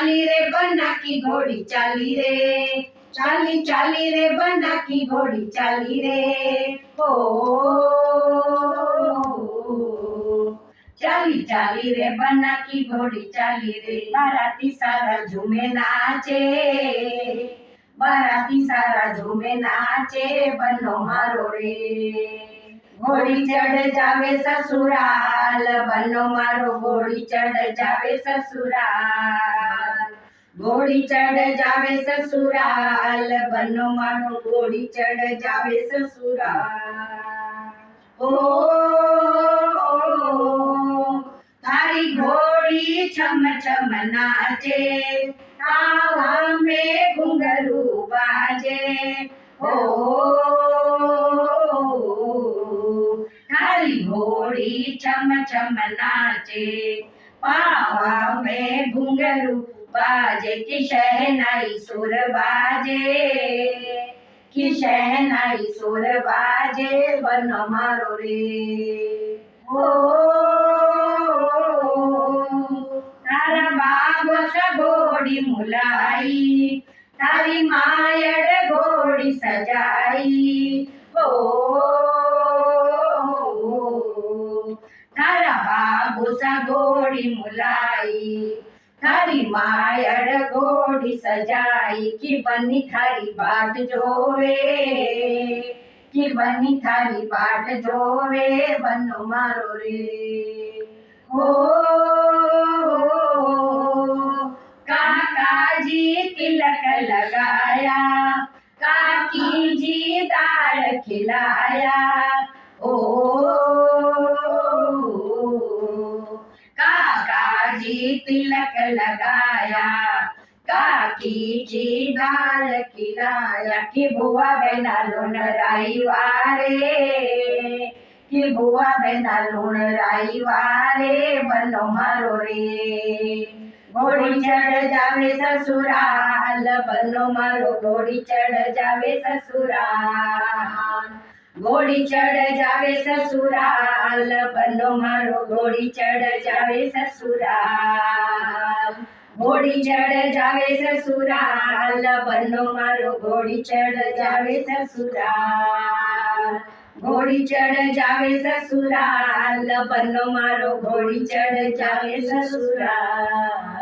चाली रे बन्ना की घोड़ी चाली रे, चाली चाली रे बन्ना की घोड़ी चाली रे। ओ चाली चाली रे बन्ना की घोड़ी चाली रे। बाराती सारा झूमे नाचे, बाराती सारा झूमे नाचे, बन्नो मारो रे। घोड़ी चढ़ जावे ससुराल, बन्नो मारो घोड़ी चढ़ जावे ससुराल। घोड़ी चढ़ जावे ससुराल, बन्नो मारो घोड़ी चढ़ जावे ससुराल। ओ थारी घोड़ी छम छम नाचे, हवा में घुंघरू बाजे। ओ थारी घोड़ी छम छम नाचे, पावा में घुंघरू बाजे। कि शहनाई सुर बाजे, कि शहनाई सुर बाजे, बन्नो मारो रे। ओ तारा बाबा घोड़ी मुलाई, तारी मायड़ घोड़ी सजाई। ओ तारा बाबू सा घोड़ी मुलाई, थारी मायड़ घोड़ी सजाई। कि बनी थारी बाट जोवे, कि बनी थारी बाट जोवे, बन्नो मारो रे। हो काका जी तिलक लगाया, काकी जी दाल खिलाया। ओ काका जी तिलक लगाया, काकी जी दाल खिलाया। कि बुआ बहना लून राई वारे, कि बुआ बहना लूण राई वारे, बन्नो मारो रे। घोड़ी चढ़ जावे ससुराल, बन्नो मारो घोड़ी चढ़ जावे ससुराल। घोड़ी चढ़ जावे ससुराल, बन्नो मारो घोड़ी चढ़ जावे ससुराल। घोड़ी चढ़ जावे ससुराल, बन्नो मारो घोड़ी चढ़ जावे ससुराल। घोड़ी चढ़ जावे ससुराल, बन्नो मारो घोड़ी चढ़ जावे ससुराल।